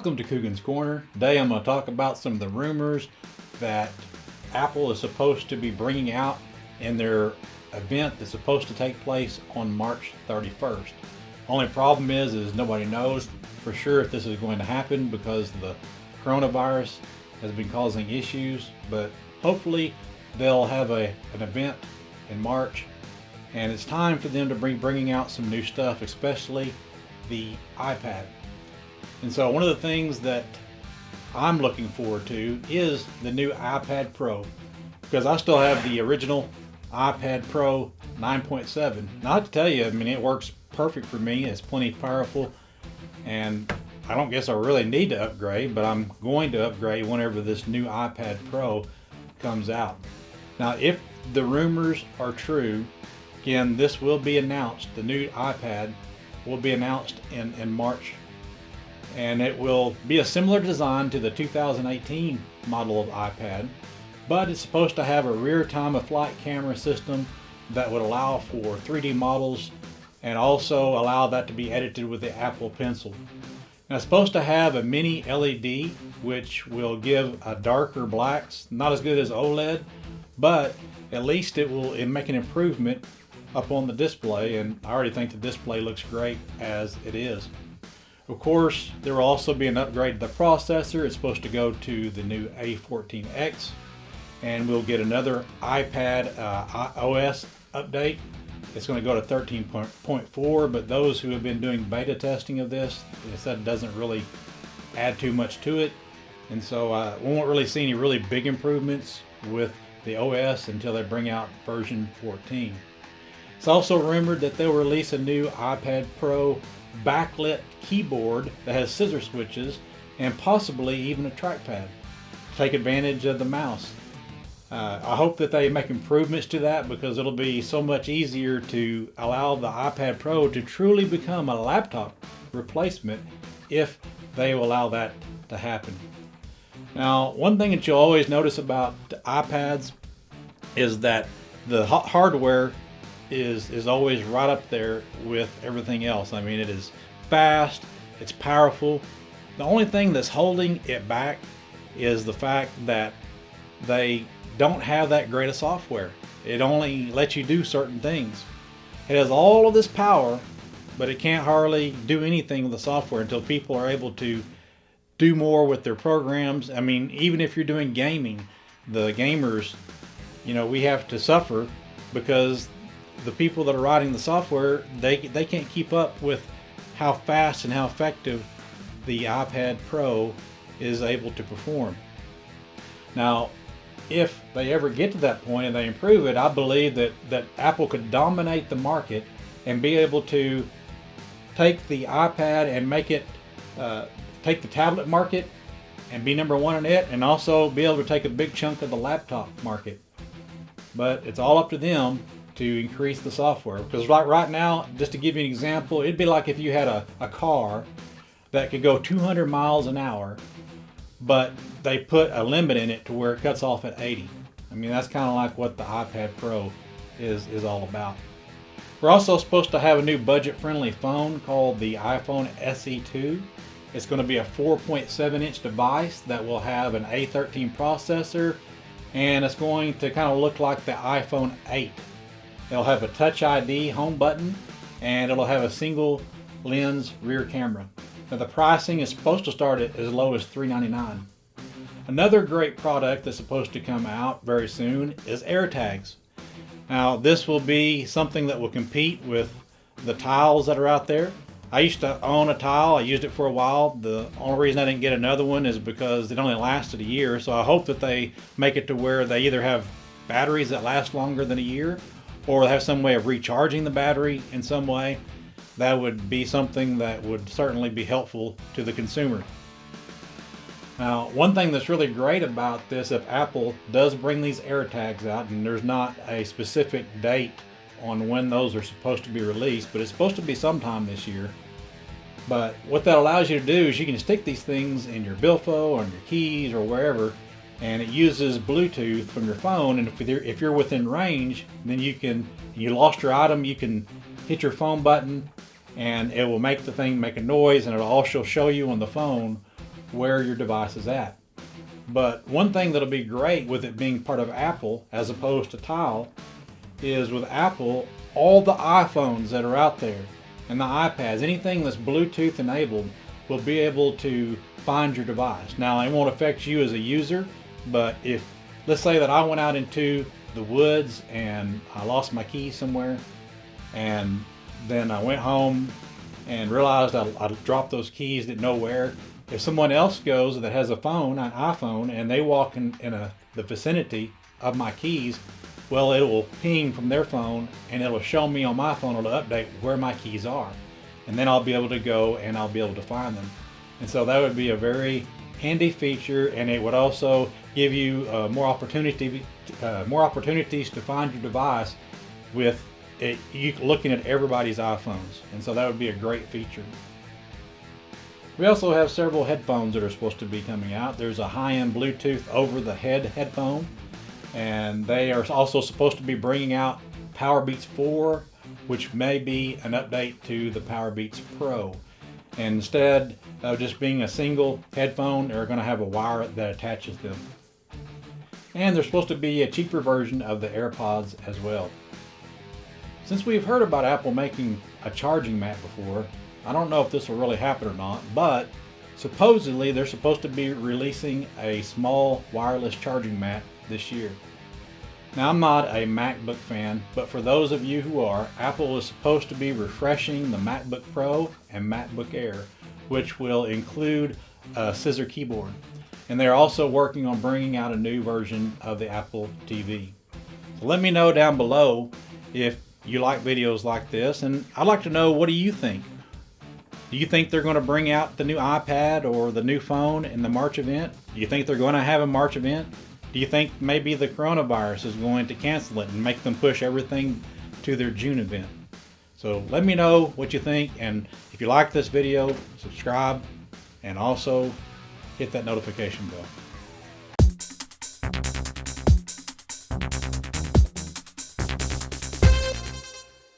Welcome to Cougan's Corner. Today I'm going to talk about some of the rumors that Apple is supposed to be bringing out in their event that's supposed to take place on March 31st. Only problem is nobody knows for sure if this is going to happen because the coronavirus has been causing issues, but hopefully they'll have an event in March, and it's time for them to be bringing out some new stuff, especially the iPad. And so one of the things that I'm looking forward to is the new iPad Pro, because I still have the original iPad Pro 9.7. Now, I have to tell you, I mean, it works perfect for me. It's plenty powerful, and I don't guess I really need to upgrade, but I'm going to upgrade whenever this new iPad Pro comes out. Now, if the rumors are true, again, this will be announced. The new iPad will be announced in March, and it will be a similar design to the 2018 model of iPad, but it's supposed to have a rear time-of-flight camera system that would allow for 3D models and also allow that to be edited with the Apple Pencil. Now, it's supposed to have a mini LED, which will give a darker blacks, not as good as OLED, but at least it will make an improvement up on the display, and I already think the display looks great as it is. Of course, there will also be an upgrade to the processor. It's supposed to go to the new A14X, and we'll get another iPad OS update. It's going to go to 13.4, but those who have been doing beta testing of this, they said it doesn't really add too much to it, and so we won't really see any really big improvements with the OS until they bring out version 14. It's also rumored that they'll release a new iPad Pro backlit keyboard that has scissor switches and possibly even a trackpad to take advantage of the mouse. I hope that they make improvements to that, because it'll be so much easier to allow the iPad Pro to truly become a laptop replacement if they will allow that to happen. Now, one thing that you'll always notice about iPads is that the hardware is always right up there with everything else. I mean, it is fast, it's powerful. The only thing that's holding it back is the fact that they don't have that great of software. It only lets you do certain things. It has all of this power, but it can't hardly do anything with the software until people are able to do more with their programs. I mean, even if you're doing gaming, the gamers, we have to suffer because the people that are writing the software, they can't keep up with how fast and how effective the iPad Pro is able to perform. Now, if they ever get to that point and they improve it, I believe that Apple could dominate the market and be able to take the iPad and make it, take the tablet market and be number one in it, and also be able to take a big chunk of the laptop market. But it's all up to them to increase the software, because right now, just to give you an example, it'd be like if you had a car that could go 200 miles an hour, but they put a limit in it to where it cuts off at 80. I mean, that's kind of like what the iPad Pro is all about. We're also supposed to have a new budget-friendly phone called the iPhone SE2. It's going to be a 4.7-inch device that will have an A13 processor, and it's going to kind of look like the iPhone 8. It'll have a Touch ID home button, and it'll have a single lens rear camera. Now, the pricing is supposed to start at as low as $399. Another great product that's supposed to come out very soon is AirTags. Now, this will be something that will compete with the tiles that are out there. I used to own a tile. I used it for a while. The only reason I didn't get another one is because it only lasted a year. So I hope that they make it to where they either have batteries that last longer than a year, or have some way of recharging the battery in some way. That would be something that would certainly be helpful to the consumer. Now, one thing that's really great about this, if Apple does bring these AirTags out, and there's not a specific date on when those are supposed to be released, but it's supposed to be sometime this year. But what that allows you to do is you can stick these things in your billfold, on your keys, or wherever, and it uses Bluetooth from your phone, and if you're within range, then you lost your item, you can hit your phone button and it will make the thing make a noise, and it'll also show you on the phone where your device is at. But one thing that'll be great with it being part of Apple as opposed to Tile is with Apple, all the iPhones that are out there and the iPads, anything that's Bluetooth enabled, will be able to find your device. Now, it won't affect you as a user, but if, let's say that I went out into the woods and I lost my keys somewhere, and then I went home and realized I dropped those keys, didn't know where. If someone else goes that has a phone, an iPhone, and they walk in the vicinity of my keys, well, it will ping from their phone and it'll show me on my phone, it'll update where my keys are. And then I'll be able to go and I'll be able to find them. And so that would be a very handy feature, and it would also give you more opportunities to find your device with you looking at everybody's iPhones. And so that would be a great feature. We also have several headphones that are supposed to be coming out. There's a high-end Bluetooth over-the-head headphone, and they are also supposed to be bringing out Powerbeats 4, which may be an update to the Powerbeats Pro. And instead of just being a single headphone, they're going to have a wire that attaches them. And there's supposed to be a cheaper version of the AirPods as well. Since we've heard about Apple making a charging mat before, I don't know if this will really happen or not, but supposedly they're supposed to be releasing a small wireless charging mat this year. Now, I'm not a MacBook fan, but for those of you who are, Apple is supposed to be refreshing the MacBook Pro and MacBook Air, which will include a scissor keyboard. And they're also working on bringing out a new version of the Apple TV. So let me know down below if you like videos like this, and I'd like to know, what do you think? Do you think they're going to bring out the new iPad or the new phone in the March event? Do you think they're going to have a March event? Do you think maybe the coronavirus is going to cancel it and make them push everything to their June event? So let me know what you think, and if you like this video, subscribe and also hit that notification bell.